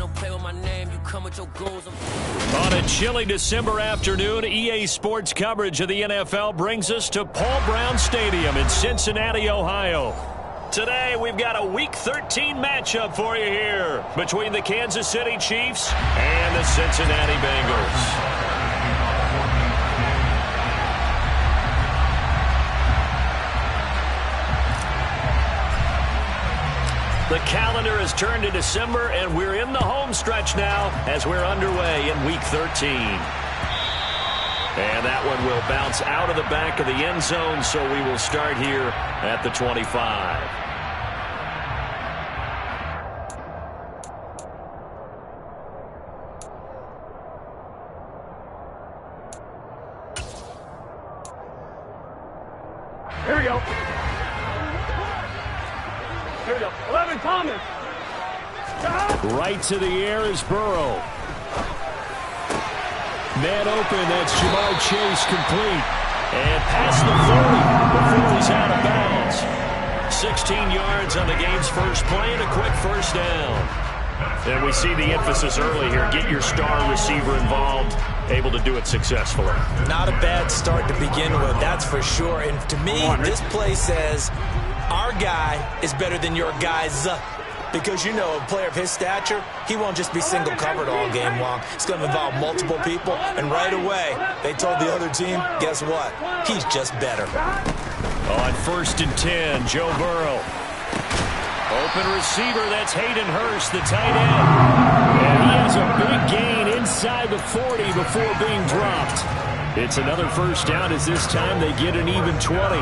don't play with my name. You come with your goals. On a chilly December afternoon, EA Sports coverage of the NFL brings us to Paul Brown Stadium in Cincinnati, Ohio. Today, we've got a Week 13 matchup for you here between the Kansas City Chiefs and the Cincinnati Bengals. The calendar has turned to December, and we're in the home stretch now as we're underway in Week 13. And that one will bounce out of the back of the end zone, so we will start here at the 25. Here we go. Here we go. 11, Thomas. Right to the air is Burrow. Man open, that's Ja'Marr Chase complete. And past the 40 before he's out of bounds. 16 yards on the game's first play and a quick first down. And we see the emphasis early here. Get your star receiver involved, able to do it successfully. Not a bad start to begin with, that's for sure. And to me, this play says our guy is better than your guys. Because, you know, a player of his stature, he won't just be single covered all game long. It's going to involve multiple people. And right away, they told the other team, guess what? He's just better. On 1st and 10, Joe Burrow. Open receiver, that's Hayden Hurst, the tight end. And he has a big gain inside the 40 before being dropped. It's another first down as this time they get an even 20.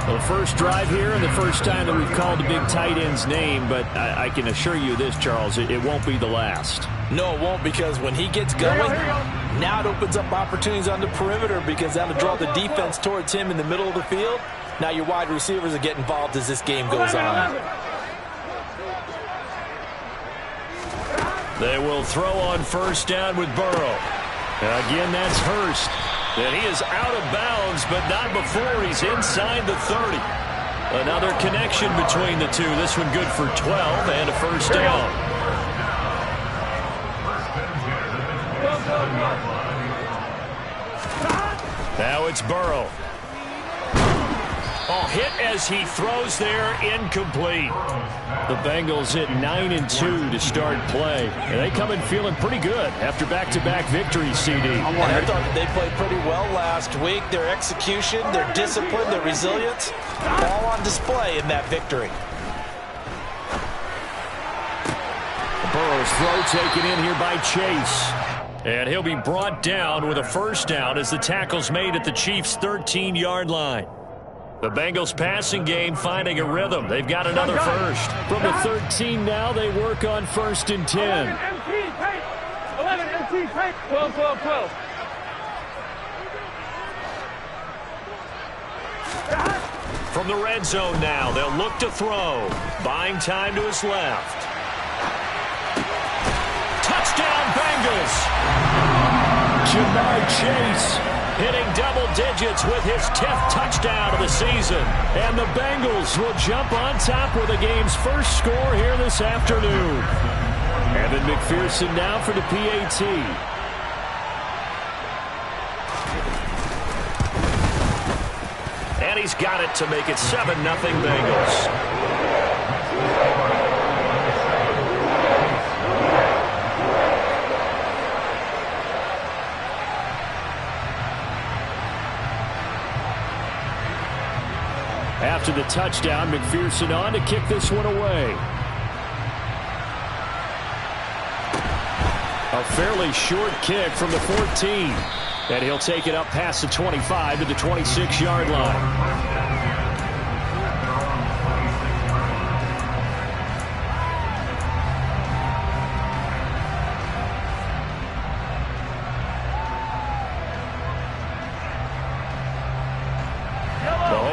Well, the first drive here and the first time that we've called the big tight end's name, but I can assure you this, Charles, it won't be the last. No, it won't, because when he gets going, now it opens up opportunities on the perimeter because that'll draw the defense towards him in the middle of the field. Now your wide receivers will get involved as this game goes on. They will throw on first down with Burrow. Again, that's Hurst. And he is out of bounds, but not before he's inside the 30. Another connection between the two. This one good for 12 and a first down. Now it's Burrow. Oh, hit as he throws there, incomplete. The Bengals hit 9-2 to start play. And they come in feeling pretty good after back-to-back victories, CD. And I thought they played pretty well last week. Their execution, their discipline, their resilience, all on display in that victory. Burrow's throw taken in here by Chase. And he'll be brought down with a first down as the tackle's made at the Chiefs' 13-yard line. The Bengals passing game finding a rhythm. They've got another first. From the 13 now, they work on 1st and 10. 11 empty, 12, 12, 12. From the red zone now, they'll look to throw. Buying time to his left. Touchdown, Bengals! Ja'Marr Chase hitting double digits with his 10th touchdown of the season. And the Bengals will jump on top with the game's first score here this afternoon. Evan McPherson now for the PAT. And he's got it to make it 7-0 Bengals. After the touchdown, McPherson on to kick this one away. A fairly short kick from the 14. And he'll take it up past the 25 to the 26-yard line.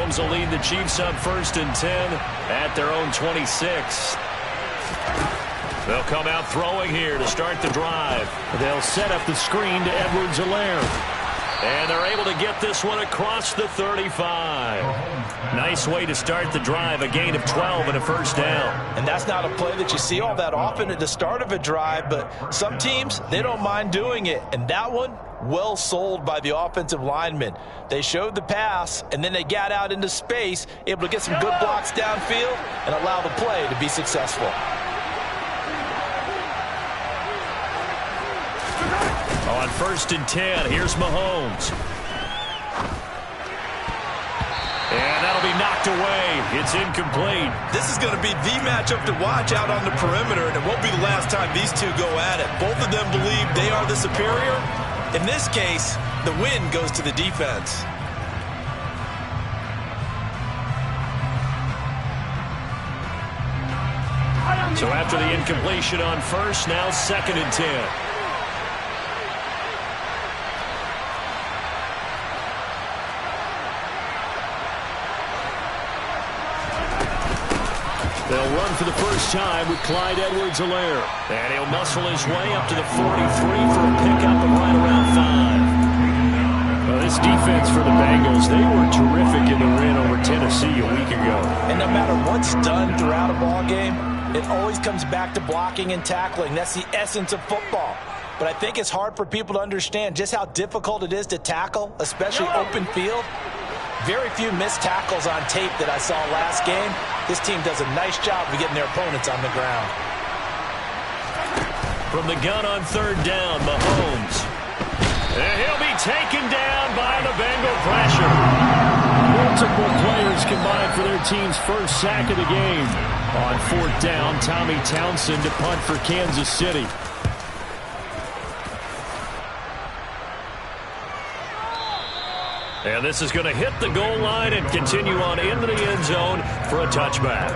Mahomes will lead the Chiefs up 1st and 10 at their own 26. They'll come out throwing here to start the drive. They'll set up the screen to Edwards-Helaire. And they're able to get this one across the 35. Nice way to start the drive, a gain of 12 and a first down. And that's not a play that you see all that often at the start of a drive, but some teams, they don't mind doing it. And that one, well sold by the offensive lineman. They showed the pass, and then they got out into space, able to get some good blocks downfield and allow the play to be successful. On 1st and 10, here's Mahomes. And that'll be knocked away. It's incomplete. This is going to be the matchup to watch out on the perimeter, and it won't be the last time these two go at it. Both of them believe they are the superior. In this case, the win goes to the defense. So after the incompletion on 1st, now 2nd and 10. They'll run for the first time with Clyde Edwards-Helaire. And he'll muscle his way up to the 43 for a pickup of right around 5. Well, this defense for the Bengals, they were terrific in the win over Tennessee a week ago. And no matter what's done throughout a ball game, it always comes back to blocking and tackling. That's the essence of football. But I think it's hard for people to understand just how difficult it is to tackle, especially open field. Very few missed tackles on tape that I saw last game. This team does a nice job of getting their opponents on the ground. From the gun on 3rd down, Mahomes. And he'll be taken down by the Bengal pressure. Multiple players combined for their team's first sack of the game. On 4th down, Tommy Townsend to punt for Kansas City. And this is going to hit the goal line and continue on into the end zone for a touchback.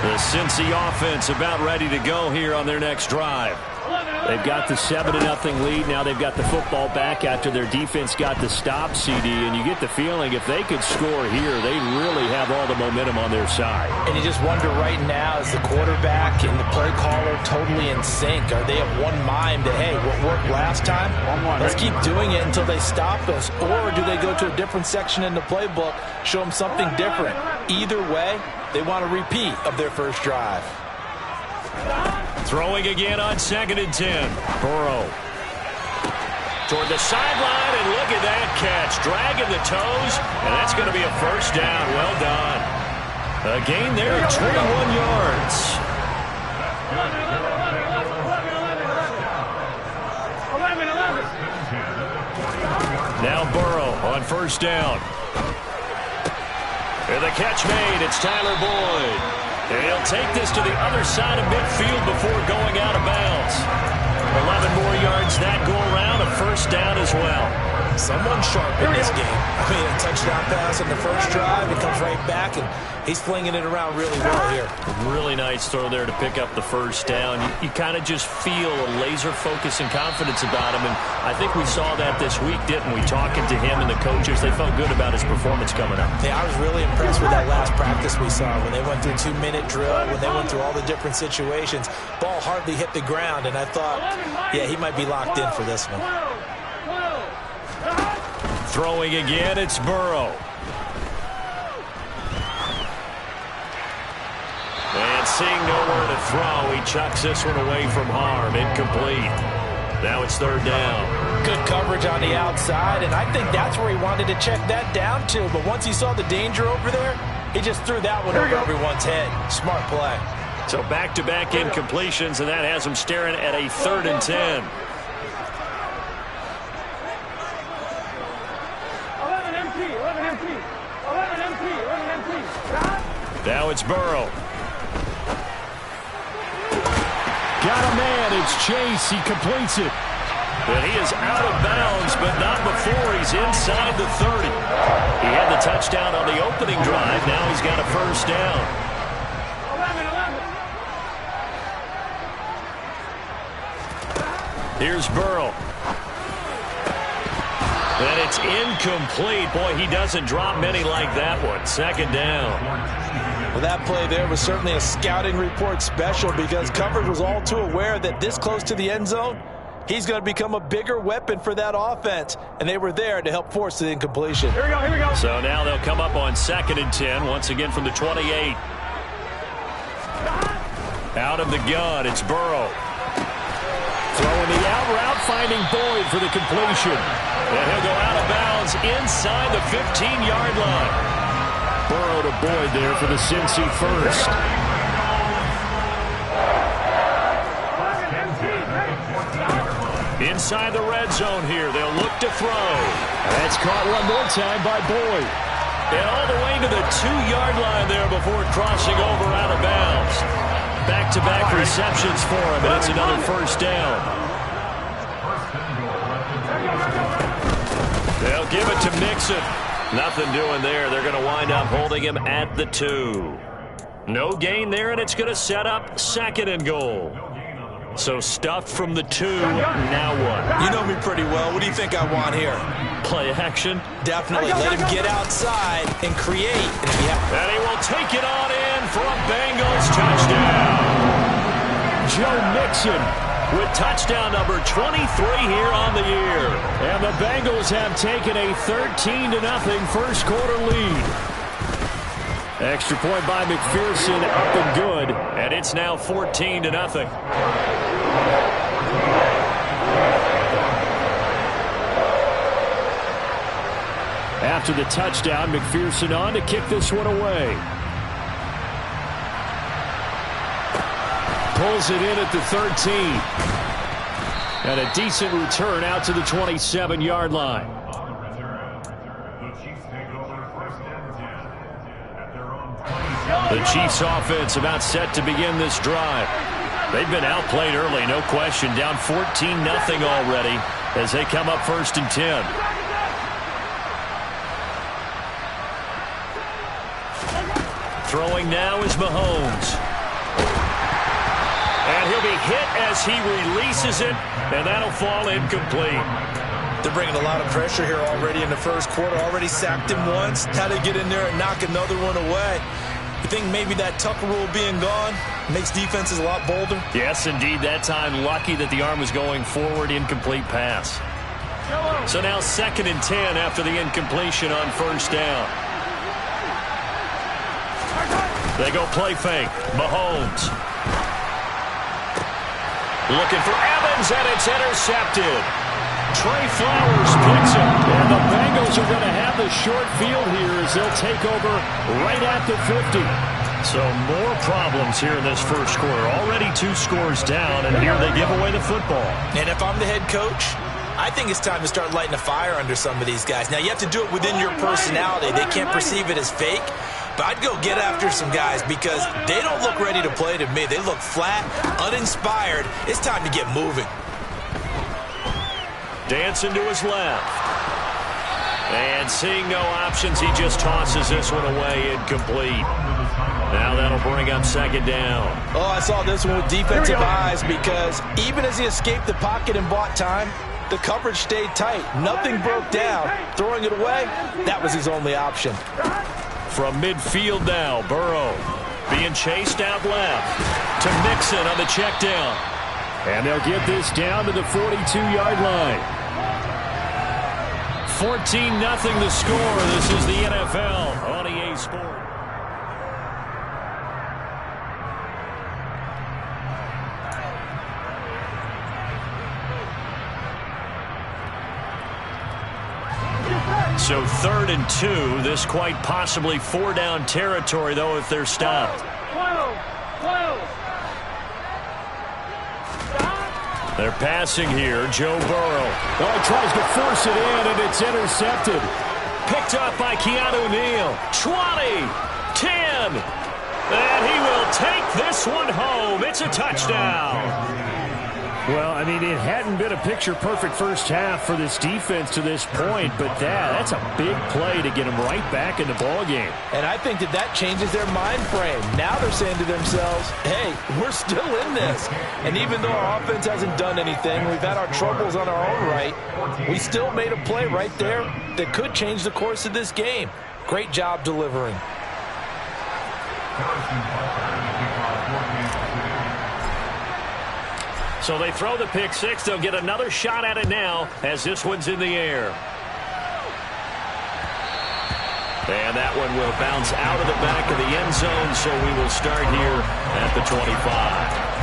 The Cincy offense about ready to go here on their next drive. They've got the 7-0 lead. Now they've got the football back after their defense got the stop, CD. And you get the feeling if they could score here, they really have all the momentum on their side. And you just wonder right now, is the quarterback and the play caller totally in sync? Are they of one mind that, hey, what worked last time? Let's keep doing it until they stop us. Or do they go to a different section in the playbook, show them something different? Either way, they want a repeat of their first drive. Throwing again on 2nd and 10. Burrow. Toward the sideline, and look at that catch. Dragging the toes, and that's going to be a first down. Well done. A gain there of 21 yards. Now Burrow on 1st down. And the catch made. It's Tyler Boyd. And he'll take this to the other side of midfield before going out of bounds. 11 more yards that go around, a first down as well. Someone sharp in this game. I mean, a touchdown pass in the first drive. He comes right back, and he's flinging it around really well here. Really nice throw there to pick up the first down. You kind of just feel a laser focus and confidence about him, and I think we saw that this week, didn't we? Talking to him and the coaches, they felt good about his performance coming up. Yeah, I was really impressed with that last practice we saw when they went through 2-minute drill, when they went through all the different situations. Ball hardly hit the ground, and I thought, yeah, he might be locked in for this one. Throwing again, it's Burrow. And seeing nowhere to throw, he chucks this one away from harm. Incomplete. Now it's 3rd down. Good coverage on the outside, and I think that's where he wanted to check that down to. But once he saw the danger over there, he just threw that one over everyone's head. Smart play. So back-to-back incompletions, and that has him staring at a 3rd and 10. Now it's Burrow. Got a man. It's Chase. He completes it. And he is out of bounds, but not before he's inside the 30. He had the touchdown on the opening drive. Now he's got a first down. Here's Burrow. And it's incomplete. Boy, he doesn't drop many like that one. 2nd down. Well, that play there was certainly a scouting report special because coverage was all too aware that this close to the end zone, he's going to become a bigger weapon for that offense, and they were there to help force the incompletion. Here we go, here we go. So now they'll come up on 2nd and 10, once again from the 28. Out of the gun, it's Burrow. Throwing the out route, finding Boyd for the completion. And he'll go out of bounds inside the 15-yard line. Burrow to Boyd there for the Cincy first. Inside the red zone here. They'll look to throw. That's caught one more time by Boyd. And all the way to the 2-yard line there before crossing over out of bounds. Back-to-back receptions for him, and it's another first down. They'll give it to Mixon. Nothing doing there. They're going to wind up holding him at the 2. No gain there, and it's going to set up 2nd and goal. So stuffed from the 2, now what? You know me pretty well. What do you think I want here? Play action? Definitely. Let him get outside and create. And he will take it on in for a Bengals touchdown. Joe Mixon with touchdown number 23 here on the year. And the Bengals have taken a 13-0 first quarter lead. Extra point by McPherson, up and good. And it's now 14-0. After the touchdown, McPherson on to kick this one away. Pulls it in at the 13. And a decent return out to the 27-yard line. The Chiefs offense about set to begin this drive. They've been outplayed early, no question. Down 14-0 already as they come up 1st and 10. Throwing now is Mahomes. And he'll be hit as he releases it, and that'll fall incomplete. They're bringing a lot of pressure here already in the first quarter. Already sacked him once. Had to get in there and knock another one away. You think maybe that Tucker rule being gone makes defenses a lot bolder? Yes, indeed. That time, lucky that the arm was going forward, incomplete pass. So now 2nd and 10 after the incompletion on 1st down. They go play fake. Mahomes. Looking for Evans, and it's intercepted. Trey Flowers picks him. And the Bengals are going to have the short field here as they'll take over right at the 50. So more problems here in this first quarter. Already 2 scores down, and here they give away the football. And if I'm the head coach, I think it's time to start lighting a fire under some of these guys. Now, you have to do it within your personality. They can't perceive it as fake. But I'd go get after some guys because they don't look ready to play to me. They look flat, uninspired. It's time to get moving. Dancing to his left. And seeing no options, he just tosses this one away, incomplete. Now that'll bring up 2nd down. Oh, I saw this one with defensive eyes because even as he escaped the pocket and bought time, the coverage stayed tight. Nothing broke down. Throwing it away, that was his only option. From midfield now, Burrow being chased out left to Mixon on the check down. And they'll get this down to the 42-yard line. 14-0 the score. This is the NFL on EA Sports. So 3rd and 2. This quite possibly 4-down territory, though, if they're stopped. 12. They're passing here. Joe Burrow. Oh, he tries to force it in, and it's intercepted. Picked up by Keanu Neal. 20, 10, and he will take this one home. It's a touchdown. Well, I mean, it hadn't been a picture-perfect first half for this defense to this point, but that's a big play to get them right back in the ballgame. And I think that changes their mind frame. Now they're saying to themselves, hey, we're still in this. And even though our offense hasn't done anything, we've had our troubles on our own right, we still made a play right there that could change the course of this game. Great job delivering. So they throw the pick six. They'll get another shot at it now as this one's in the air. And that one will bounce out of the back of the end zone, so we will start here at the 25.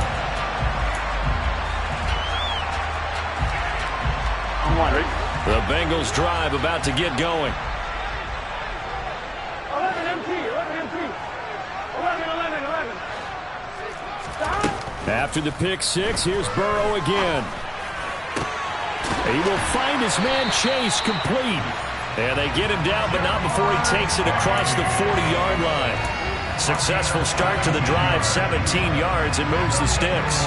The Bengals drive about to get going. 11 MT, 11 MT. 11, 11, 11. Stop. After the pick six, here's Burrow again. He will find his man Chase complete. And they get him down, but not before he takes it across the 40-yard line. Successful start to the drive, 17 yards, and moves the sticks.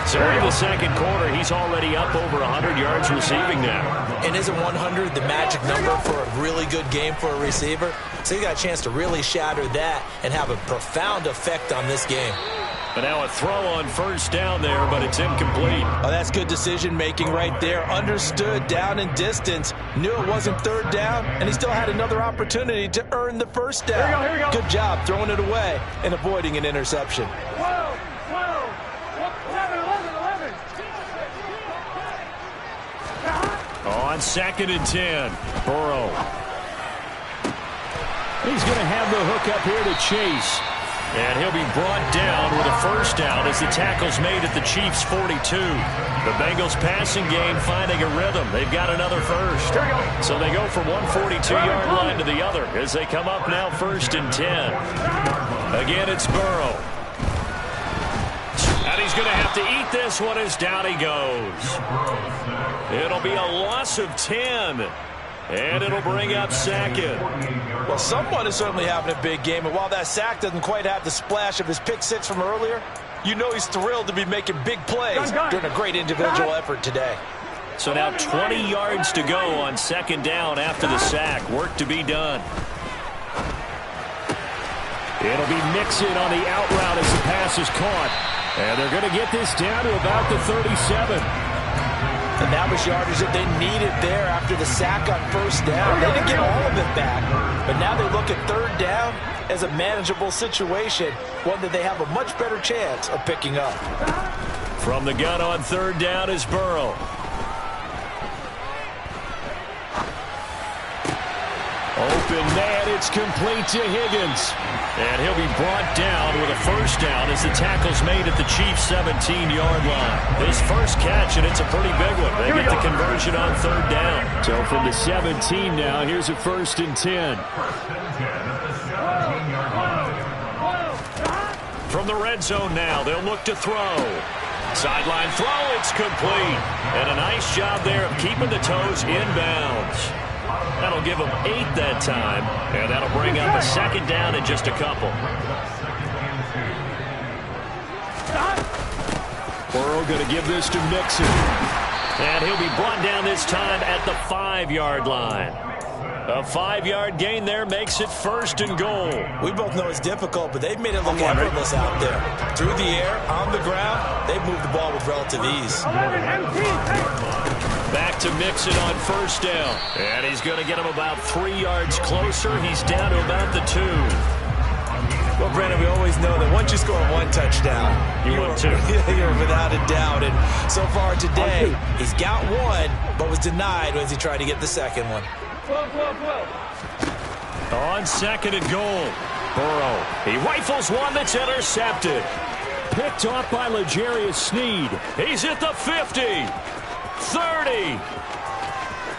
So in the second quarter, he's already up over 100 yards receiving now. And isn't 100 the magic number for a really good game for a receiver? So you got a chance to really shatter that and have a profound effect on this game. But now a throw on first down there, but it's incomplete. Oh, that's good decision-making right there. Understood down and distance. Knew it wasn't third down, and he still had another opportunity to earn the first down. Here we go. Good job throwing it away and avoiding an interception. 12, 12, 11, 11, 11. On 2nd and 10, Burrow. He's going to have the hook up here to Chase. And he'll be brought down with a first down as the tackle's made at the Chiefs' 42. The Bengals passing game finding a rhythm. They've got another first. So they go from one 42-yard line to the other as they come up now 1st and 10. Again, it's Burrow. And he's going to have to eat this one as down he goes. It'll be a loss of 10. And it'll bring up 2nd. Well, someone is certainly having a big game, and while that sack doesn't quite have the splash of his pick six from earlier, you know he's thrilled to be making big plays during a great individual effort today. So now 20 yards to go on 2nd down after the sack. Work to be done. It'll be Mixon on the out route as the pass is caught. And they're going to get this down to about the 37. And that was yardage that they needed there after the sack on first down. They didn't get all of it back, but now they look at third down as a manageable situation, one that they have a much better chance of picking up. From the gun on 3rd down is Burrow. Open man, it's complete to Higgins. And he'll be brought down with a first down as the tackle's made at the Chiefs' 17-yard line. His first catch, and it's a pretty big one. They get the conversion on 3rd down. So from the 17 now, here's a 1st and 10. From the red zone now, they'll look to throw. Sideline throw, it's complete. And a nice job there of keeping the toes inbounds. That'll give them 8 that time, and that'll bring up a 2nd down in just a couple. Burrow going to give this to Mixon. And he'll be brought down this time at the 5-yard line. A 5-yard gain there makes it 1st and goal. We both know it's difficult, but they've made it look effortless out there. Through the air, on the ground, they've moved the ball with relative ease. 11 MT. Back to Mixon on 1st down. And he's going to get him about 3 yards closer. He's down to about the 2. Well, Brandon, we always know that once you score one touchdown, you're without a doubt. And so far today, he's got one, but was denied as he tried to get the second one. 12, 12, 12. On 2nd and goal, Burrow. He rifles one that's intercepted. Picked off by L'Jarius Sneed. He's at the 50. 30,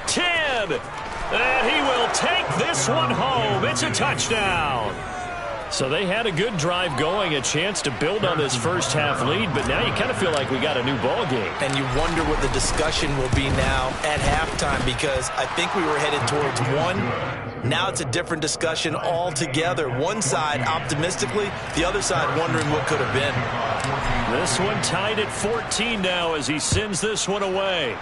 10, and he will take this one home. It's a touchdown. So they had a good drive going, a chance to build on this first half lead, but now you kind of feel like we got a new ball game. And you wonder what the discussion will be now at halftime, because I think we were headed towards one. Now it's a different discussion altogether. One side optimistically, the other side wondering what could have been. This one tied at 14 now as he sends this one away.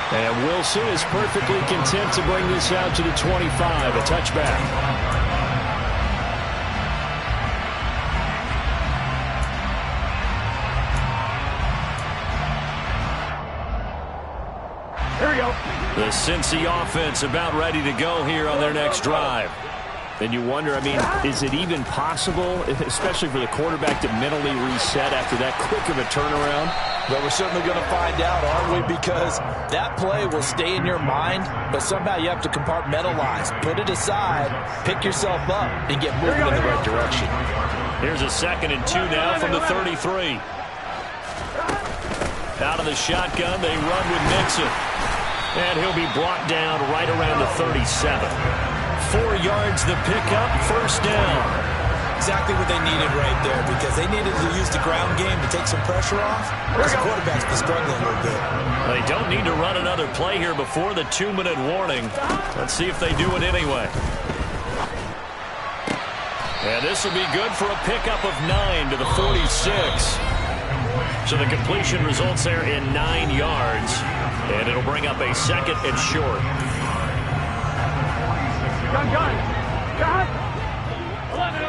And Wilson is perfectly content to bring this out to the 25, a touchback. Here we go. The Cincy offense about ready to go here on their next drive. Then you wonder, I mean, is it even possible, especially for the quarterback, to mentally reset after that quick of a turnaround? But we're certainly going to find out, aren't we? Because that play will stay in your mind, but somehow you have to compartmentalize. Put it aside, pick yourself up, and get moving in the right direction. Here's a 2nd and 2 now from the 33. Out of the shotgun, they run with Mixon. And he'll be brought down right around the 37. 4 yards the pickup, first down. Exactly what they needed right there, because they needed to use the ground game to take some pressure off. Because the quarterback's been struggling a little bit. They don't need to run another play here before the 2-minute warning. Let's see if they do it anyway. And this will be good for a pickup of 9 to the 46. So the completion results there in 9 yards. And it'll bring up a 2nd and short. Gun. 11.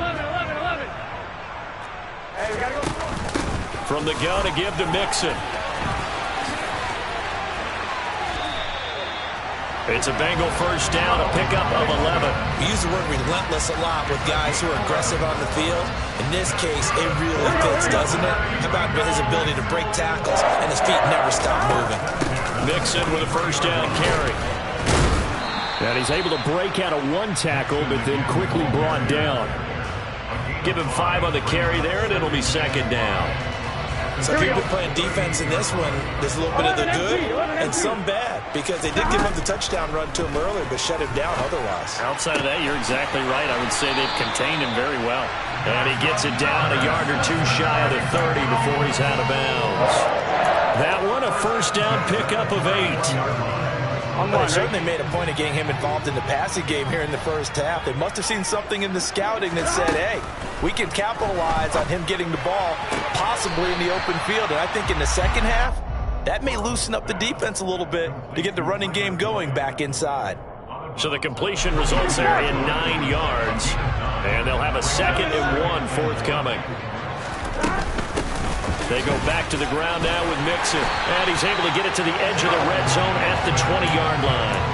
Hey, we got to go. From the gun to give to Mixon. It's a Bengal first down, a pickup of 11. We use the word relentless a lot with guys who are aggressive on the field. In this case, it really fits, doesn't it? How about his ability to break tackles and his feet never stop moving? Mixon with a first down carry. And he's able to break out of 1 tackle, but then quickly brought down. Give him 5 on the carry there, and it'll be 2nd down. So if you've been playing defense in this one, there's a little bit of the good and some bad, because they did give up the touchdown run to him earlier, but shut him down otherwise. Outside of that, you're exactly right. I would say they've contained him very well. And he gets it down a yard or 2 shy of the 30 before he's out of bounds. That one, a first down pickup of 8. Well, they certainly made a point of getting him involved in the passing game here in the first half. They must have seen something in the scouting that said, hey, we can capitalize on him getting the ball possibly in the open field. And I think in the second half, that may loosen up the defense a little bit to get the running game going back inside. So the completion results there in 9 yards. And they'll have a 2nd and 1 forthcoming. They go back to the ground now with Mixon. And he's able to get it to the edge of the red zone at the 20-yard line.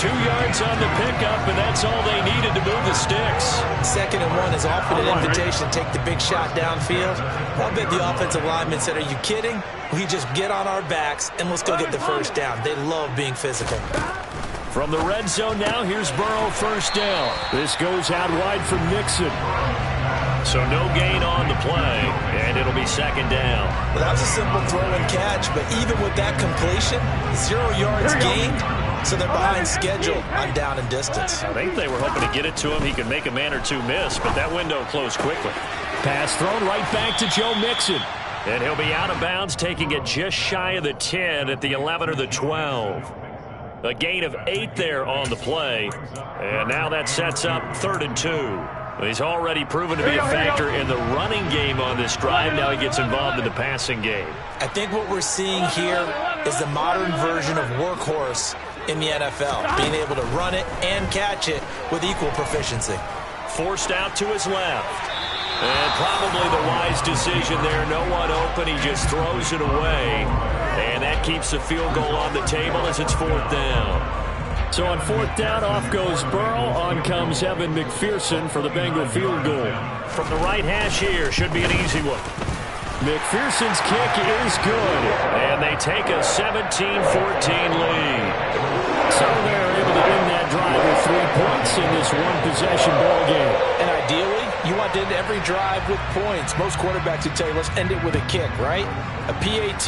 2 yards on the pickup, and that's all they needed to move the sticks. 2nd and 1 is often an invitation to take the big shot downfield. I bet the offensive lineman said, are you kidding? We just get on our backs, and let's go get the first down. They love being physical. From the red zone now, here's Burrow first down. This goes out wide for Mixon. So no gain on the play, and it'll be 2nd down. Well, that was a simple throw and catch, but even with that completion, 0 yards gained, so they're behind schedule on down and distance. I think they were hoping to get it to him. He could make a man or 2 miss, but that window closed quickly. Pass thrown right back to Joe Mixon. And he'll be out of bounds, taking it just shy of the 10 at the 11 or the 12. A gain of 8 there on the play. And now that sets up 3rd and 2. He's already proven to be a factor in the running game on this drive. Now he gets involved in the passing game. I think what we're seeing here is the modern version of workhorse in the NFL, being able to run it and catch it with equal proficiency. Forced out to his left. And probably the wise decision there. No one open. He just throws it away. And that keeps the field goal on the table as it's 4th down. So on 4th down, off goes Burrow. On comes Evan McPherson for the Bengal field goal. From the right hash here, should be an easy one. McPherson's kick is good. And they take a 17-14 lead. So they're able to end that drive with 3 points in this one-possession ball game. And ideally, you want to end every drive with points. Most quarterbacks would tell you, let's end it with a kick, right? A PAT,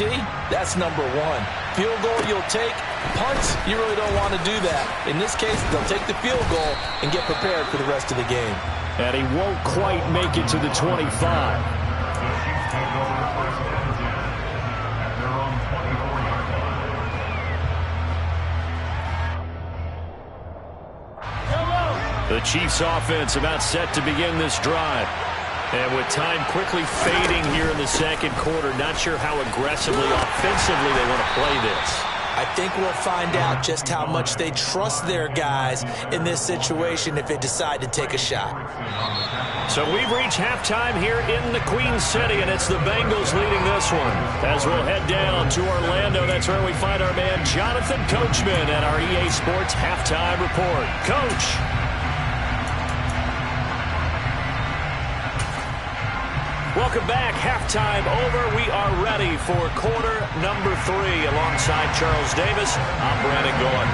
that's number 1. Field goal you'll take. Punts, you really don't want to do that. In this case, they'll take the field goal and get prepared for the rest of the game. And he won't quite make it to the 25. The Chiefs offense about set to begin this drive. And with time quickly fading here in the second quarter, not sure how aggressively, offensively they want to play this. I think we'll find out just how much they trust their guys in this situation if they decide to take a shot. So we've reached halftime here in the Queen City, and it's the Bengals leading this one. As we'll head down to Orlando, that's where we find our man Jonathan Coachman at our EA Sports Halftime Report. Coach. Welcome back. Halftime over. We are ready for quarter number 3. Alongside Charles Davis, I'm Brandon Gaudin.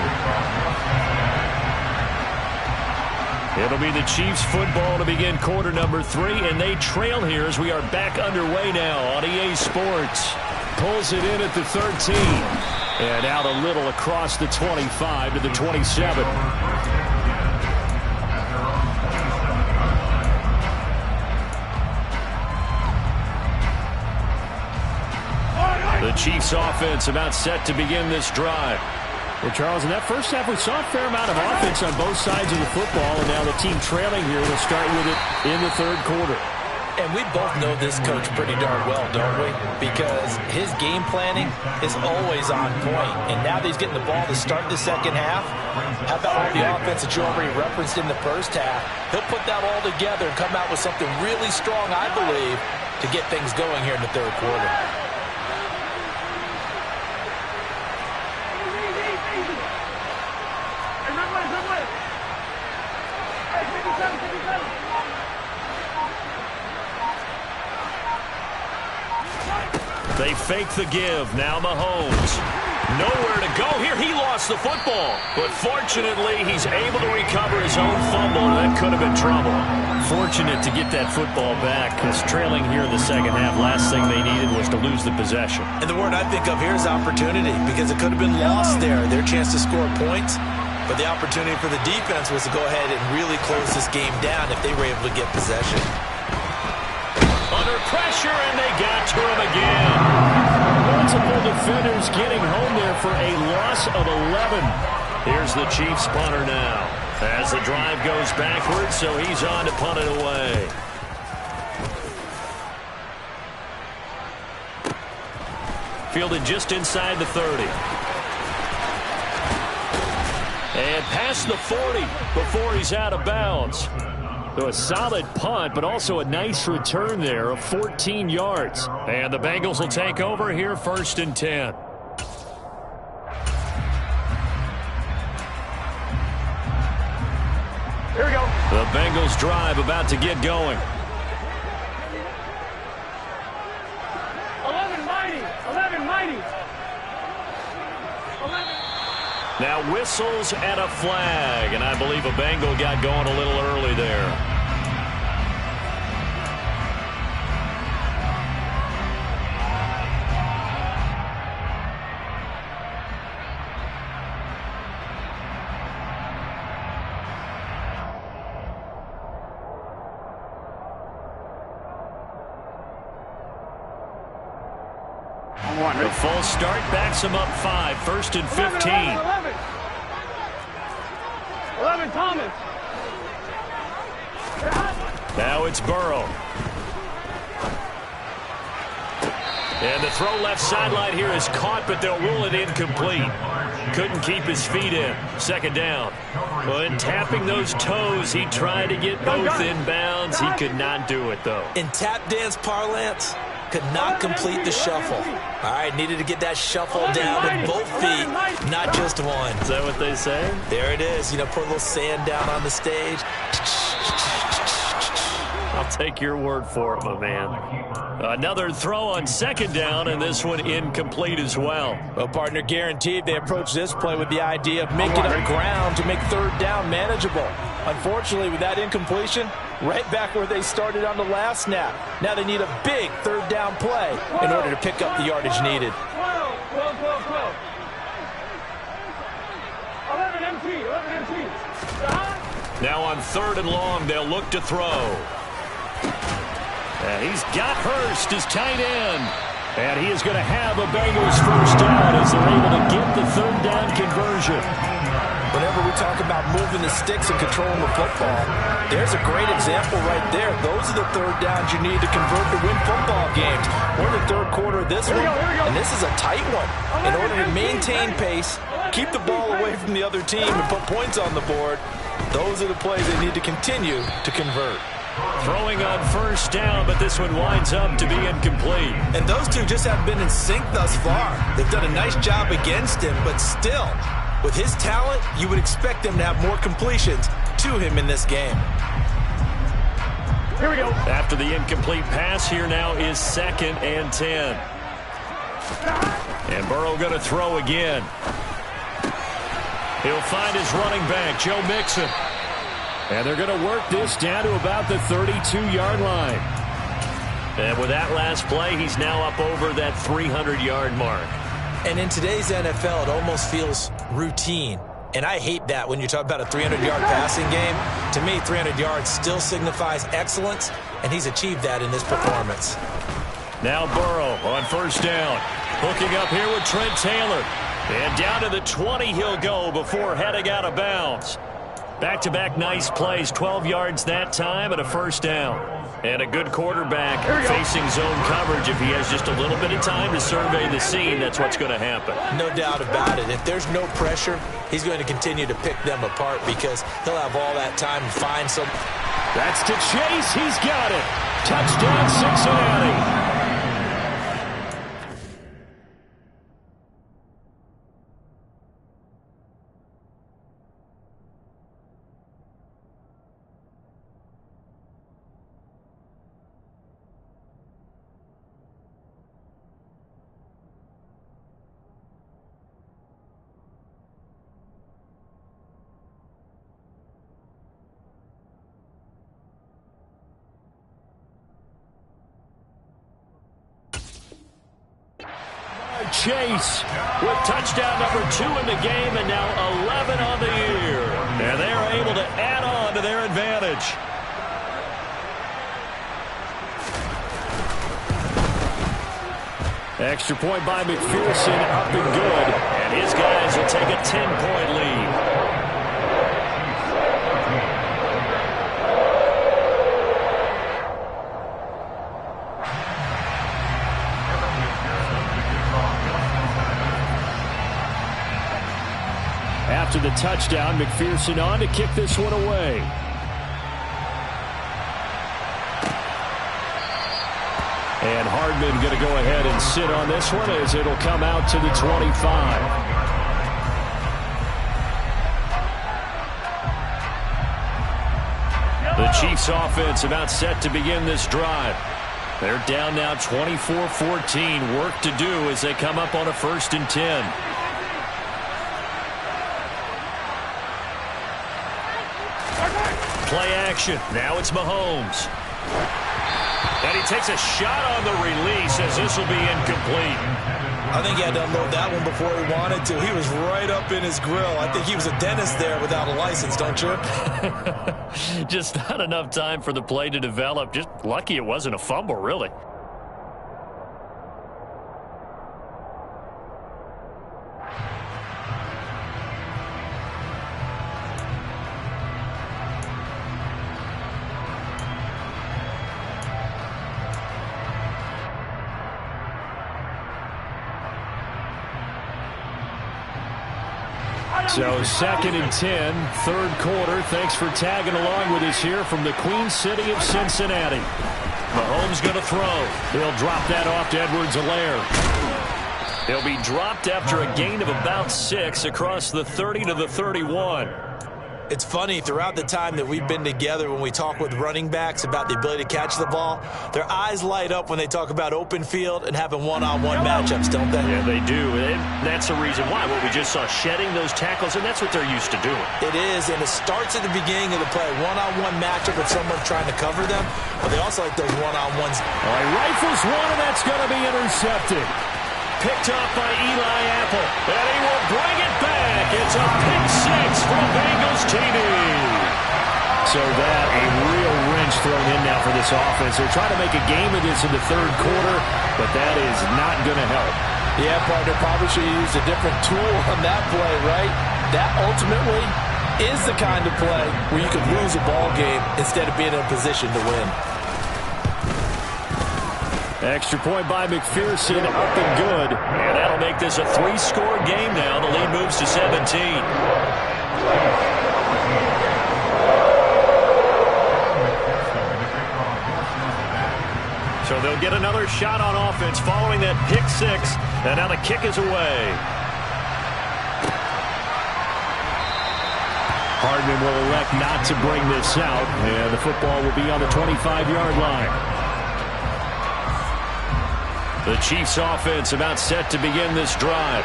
It'll be the Chiefs football to begin quarter number 3, and they trail here as we are back underway now on EA Sports. Pulls it in at the 13, and out a little across the 25 to the 27. The Chiefs offense about set to begin this drive. Well, Charles, in that first half, we saw a fair amount of offense on both sides of the football, and now the team trailing here will start with it in the third quarter. And we both know this coach pretty darn well, don't we? Because his game planning is always on point. And now that he's getting the ball to start the second half, how about all the offense that you already referenced in the first half? He'll put that all together and come out with something really strong, I believe, to get things going here in the third quarter. They fake the give. Now Mahomes. Nowhere to go here. He lost the football. But fortunately, he's able to recover his own fumble. That could have been trouble. Fortunate to get that football back, because trailing here in the second half, last thing they needed was to lose the possession. And the word I think of here is opportunity, because it could have been lost there. Their chance to score points. But the opportunity for the defense was to go ahead and really close this game down if they were able to get possession. Under pressure, and they got to him again. Multiple defenders getting home there for a loss of 11. Here's the Chiefs punter now. As the drive goes backwards, so he's on to punt it away. Fielded just inside the 30. And past the 40 before he's out of bounds. So a solid punt, but also a nice return there of 14 yards. And the Bengals will take over here, 1st and 10. Here we go. The Bengals drive about to get going. 11 mighty. 11 mighty. 11. Now whistles and a flag, and I believe a Bengal got going a little early there. The full start backs him up 5, 1st and 15. 11 Thomas. Now it's Burrow. And the throw left sideline here is caught, but they'll rule it incomplete. Couldn't keep his feet in. 2nd down. But tapping those toes, he tried to get both in bounds. He could not do it, though. In tap dance parlance, could not complete the shuffle. All right, needed to get that shuffle down with both feet, not just one. Is that what they say? There it is. You know, put a little sand down on the stage. I'll take your word for it, my man. Another throw on 2nd down, and this one incomplete as well. Well, partner, guaranteed they approach this play with the idea of making up ground to make 3rd down manageable. Unfortunately, with that incompletion, right back where they started on the last snap. Now they need a big 3rd down play in order to pick up the yardage needed. 12. 11 MT. Now on 3rd and long, they'll look to throw. And he's got Hurst as tight end. And he is going to have a Bengals 1st down as they're able to get the 3rd down conversion. whenever we talk about moving the sticks and controlling the football, there's a great example right there. Those are the third downs you need to convert to win football games. We're in the third quarter of this one, and this is a tight one. In order to maintain pace, keep the ball away from the other team, and put points on the board, those are the plays they need to continue to convert. Throwing on first down, but this one winds up to be incomplete. And those two just have been in sync thus far. They've done a nice job against him, but still, with his talent, you would expect them to have more completions to him in this game. Here we go. After the incomplete pass, here now is 2nd and 10. And Burrow going to throw again. He'll find his running back, Joe Mixon. And they're going to work this down to about the 32-yard line. And with that last play, he's now up over that 300-yard mark. And in today's NFL, it almost feels routine. And I hate that when you talk about a 300-yard passing game. To me, 300 yards still signifies excellence, and he's achieved that in this performance. Now Burrow on first down. Hooking up here with Trent Taylor. And down to the 20 he'll go before heading out of bounds. Back-to-back nice plays, 12 yards that time and a first down. And a good quarterback facing zone coverage. If he has just a little bit of time to survey the scene, that's what's going to happen. No doubt about it. If there's no pressure, he's going to continue to pick them apart because he'll have all that time to find some. That's to Chase. He's got it. Touchdown, Cincinnati. Chase with touchdown number 2 in the game and now 11 on the year. And they are able to add on to their advantage. Extra point by McPherson, up and good. And his guys will take a 10-point lead. After the touchdown, McPherson on to kick this one away. And Hardman going to go ahead and sit on this one as it'll come out to the 25. The Chiefs offense about set to begin this drive. They're down now 24-14. Work to do as they come up on a 1st and 10. Play action. Now it's Mahomes. And he takes a shot on the release as this will be incomplete. I think he had to unload that one before he wanted to. He was right up in his grill. I think he was a dentist there without a license, don't you? Just not enough time for the play to develop. Just lucky it wasn't a fumble, really. So 2nd and 10, 3rd quarter. Thanks for tagging along with us here from the Queen City of Cincinnati. Mahomes going to throw. He'll drop that off to Edwards-Helaire. He'll be dropped after a gain of about 6 across the 30 to the 31. It's funny, throughout the time that we've been together, when we talk with running backs about the ability to catch the ball, their eyes light up when they talk about open field and having one-on-one matchups, don't they? Yeah, they do. And that's the reason why. What we just saw, shedding those tackles, and that's what they're used to doing. It is, and it starts at the beginning of the play. One-on-one matchup with someone trying to cover them, but they also like those one-on-ones. All right, rifles one, and that's going to be intercepted. Picked up by Eli Apple, and he will bring it back. It's a pick 6 for Bengals TD. So that, a real wrench thrown in now for this offense. They're trying to make a game of this in the 3rd quarter, but that is not going to help. Yeah, partner, probably should have used a different tool on that play, right? That ultimately is the kind of play where you could lose a ball game instead of being in a position to win. Extra point by McPherson, up and good. And that'll make this a 3-score game now. The lead moves to 17. So they'll get another shot on offense following that pick six. And now the kick is away. Hardman will elect not to bring this out. And the football will be on the 25-yard line. The Chiefs offense about set to begin this drive.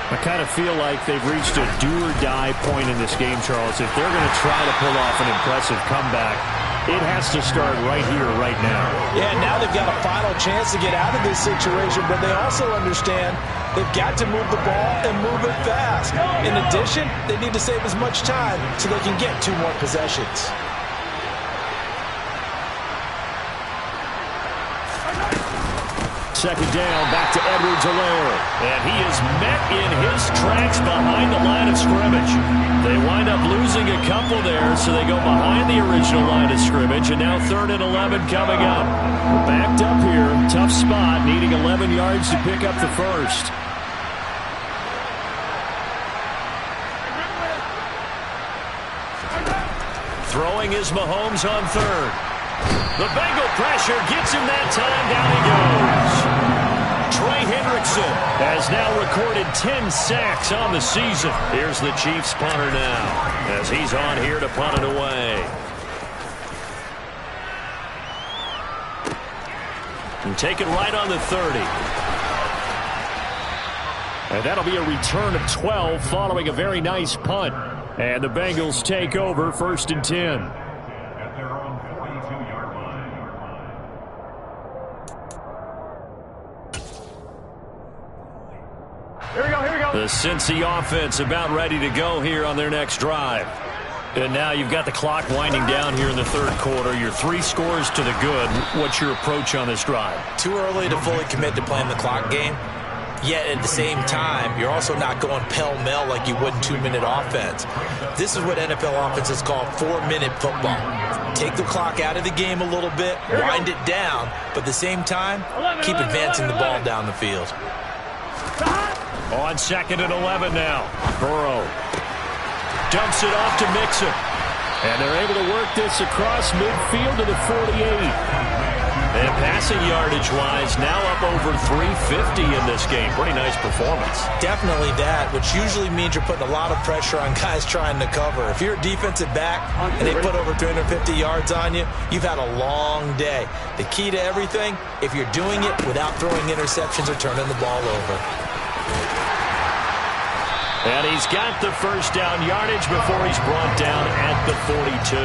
I kind of feel like they've reached a do-or-die point in this game, Charles. If they're going to try to pull off an impressive comeback, it has to start right here, right now. Yeah, now they've got a final chance to get out of this situation, but they also understand they've got to move the ball and move it fast. In addition, they need to save as much time so they can get 2 more possessions. Second down, back to Edwards-Helaire. And he is met in his tracks behind the line of scrimmage. They wind up losing a couple there, so they go behind the original line of scrimmage. And now 3rd and 11 coming up. Backed up here, tough spot, needing 11 yards to pick up the first. Throwing is Mahomes on 3rd. The Bengal pressure gets him that time. Down he goes. Trey Hendrickson has now recorded 10 sacks on the season. Here's the Chiefs punter now as he's on here to punt it away. And take it right on the 30. And that'll be a return of 12 following a very nice punt. And the Bengals take over 1st and 10. The Cincy offense about ready to go here on their next drive. And now you've got the clock winding down here in the 3rd quarter. You're 3 scores to the good. What's your approach on this drive? Too early to fully commit to playing the clock game. Yet at the same time, you're also not going pell-mell like you would in 2-minute offense. This is what NFL offenses call 4-minute football. Take the clock out of the game a little bit, wind it down, but at the same time, keep advancing the ball down the field. On 2nd and 11 now. Burrow dumps it off to Mixon. And they're able to work this across midfield to the 48. And passing yardage-wise, now up over 350 in this game. Pretty nice performance. Definitely that, which usually means you're putting a lot of pressure on guys trying to cover. If you're a defensive back and they put over 350 yards on you, you've had a long day. The key to everything, if you're doing it without throwing interceptions or turning the ball over. And he's got the first down yardage before he's brought down at the 42.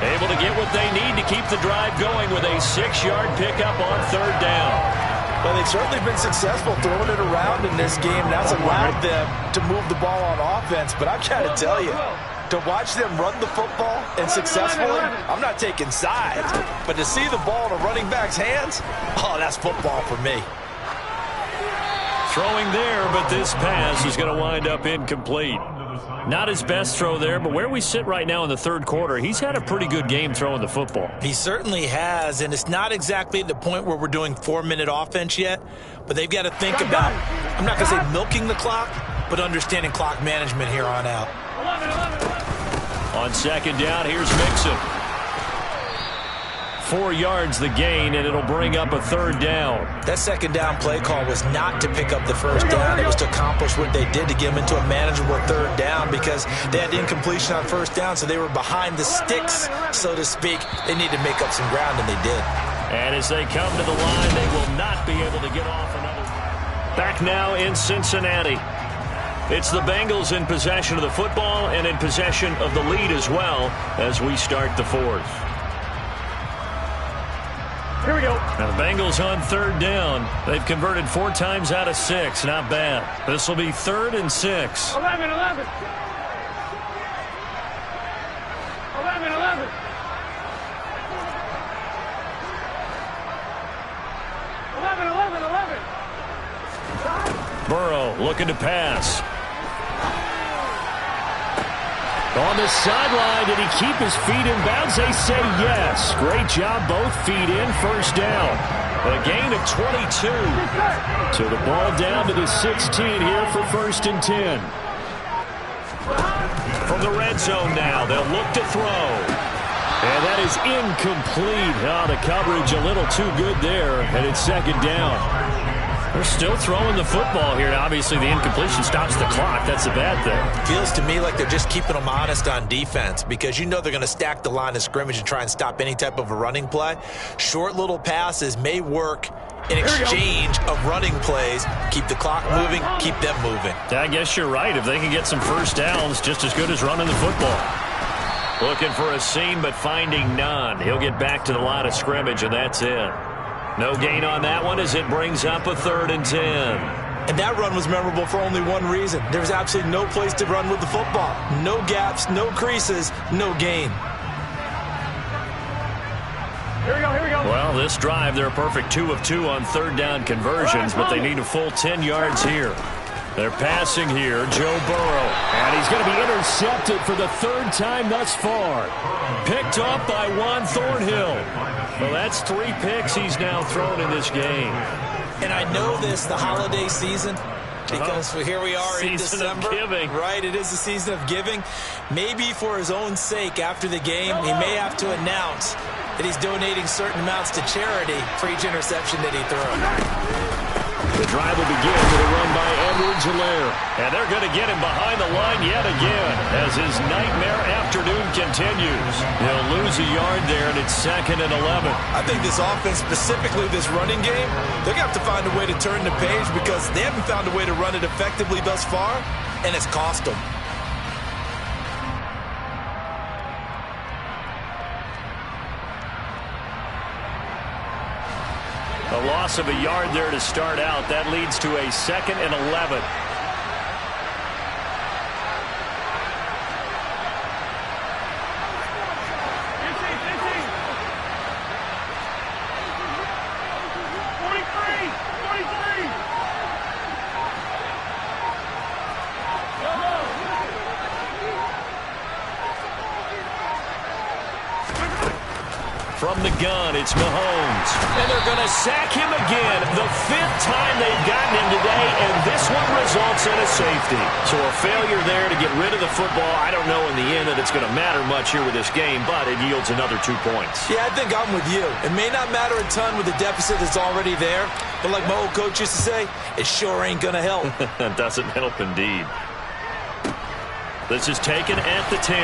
Able to get what they need to keep the drive going with a 6-yard pickup on 3rd down. Well, they've certainly been successful throwing it around in this game. That's allowed them to move the ball on offense. But I've got to tell you, to watch them run the football and successfully, I'm not taking sides. But to see the ball in a running back's hands, oh, that's football for me. Throwing there, but this pass is going to wind up incomplete. Not his best throw there, but where we sit right now in the 3rd quarter, he's had a pretty good game throwing the football. He certainly has, and it's not exactly at the point where we're doing 4-minute offense yet, but they've got to think about, I'm not going to say milking the clock, but understanding clock management here on out. On 2nd down, here's Mixon. 4 yards the gain, and it'll bring up a 3rd down. That 2nd down play call was not to pick up the 1st down. It was to accomplish what they did to get them into a manageable 3rd down because they had incompletion on 1st down, so they were behind the sticks, so to speak. They needed to make up some ground, and they did. And as they come to the line, they will not be able to get off another. Back now in Cincinnati. It's the Bengals in possession of the football and in possession of the lead as well as we start the 4th. Here we go. Now the Bengals on 3rd down. They've converted 4 times out of 6. Not bad. This will be 3rd and 6. 11. 11. 11. Burrow looking to pass. On the sideline, did he keep his feet in bounds? They say yes. Great job, both feet in, first down. A gain of 22. So the ball down to the 16 here for 1st and 10. From the red zone now, they'll look to throw. And that is incomplete. Oh, the coverage a little too good there, and it's 2nd down. They're still throwing the football here. Obviously, the incompletion stops the clock. That's a bad thing. Feels to me like they're just keeping them honest on defense because you know they're going to stack the line of scrimmage and try and stop any type of a running play. Short little passes may work in exchange of running plays. Keep the clock moving, keep them moving. I guess you're right. If they can get some first downs, just as good as running the football. Looking for a seam, but finding none. He'll get back to the line of scrimmage, and that's it. No gain on that one as it brings up a 3rd and 10. And that run was memorable for only one reason. There was absolutely no place to run with the football. No gaps, no creases, no gain. Here we go, here we go. Well, this drive, they're a perfect 2 of 2 on 3rd down conversions, but they need a full 10 yards here. They're passing here, Joe Burrow. And he's going to be intercepted for the 3rd time thus far. Picked up by Juan Thornhill. Well, that's 3 picks he's now thrown in this game. And I know this, the holiday season, because here we are in December. Season of giving. Right, it is the season of giving. Maybe for his own sake, after the game, he may have to announce that he's donating certain amounts to charity for each interception that he throws. The drive will begin with a run by Edwards-Helaire. And they're going to get him behind the line yet again as his nightmare afternoon continues. He'll lose a yard there, and it's 2nd and 11. I think this offense, specifically this running game, they're going to have to find a way to turn the page because they haven't found a way to run it effectively thus far, and it's cost them. A loss of a yard there to start out. That leads to a 2nd and 11. From the gun, it's Mahomes. And they're going to sack him again. The 5th time they've gotten him today, and this one results in a safety. So a failure there to get rid of the football. I don't know in the end that it's going to matter much here with this game, but it yields another 2 points. Yeah, I think I'm with you. It may not matter a ton with the deficit that's already there, but like my old coach used to say, it sure ain't going to help. That doesn't help indeed. This is taken at the 10.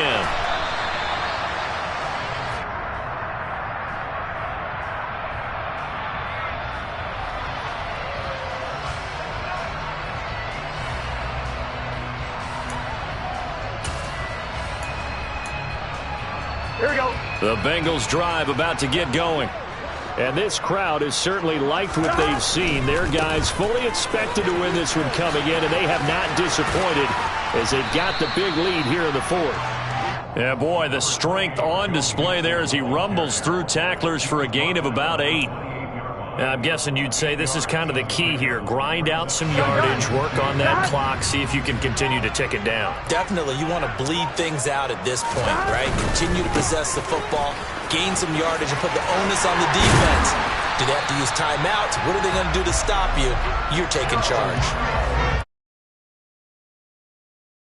Here we go. The Bengals drive about to get going. And this crowd has certainly liked what they've seen. Their guys fully expected to win this one coming in, and they have not disappointed as they've got the big lead here in the 4th. Yeah, boy, the strength on display there as he rumbles through tacklers for a gain of about 8. I'm guessing you'd say this is kind of the key here. Grind out some yardage, work on that clock, see if you can continue to tick it down. Definitely, you want to bleed things out at this point, right? Continue to possess the football, gain some yardage, and put the onus on the defense. Do they have to use timeouts? What are they going to do to stop you? You're taking charge.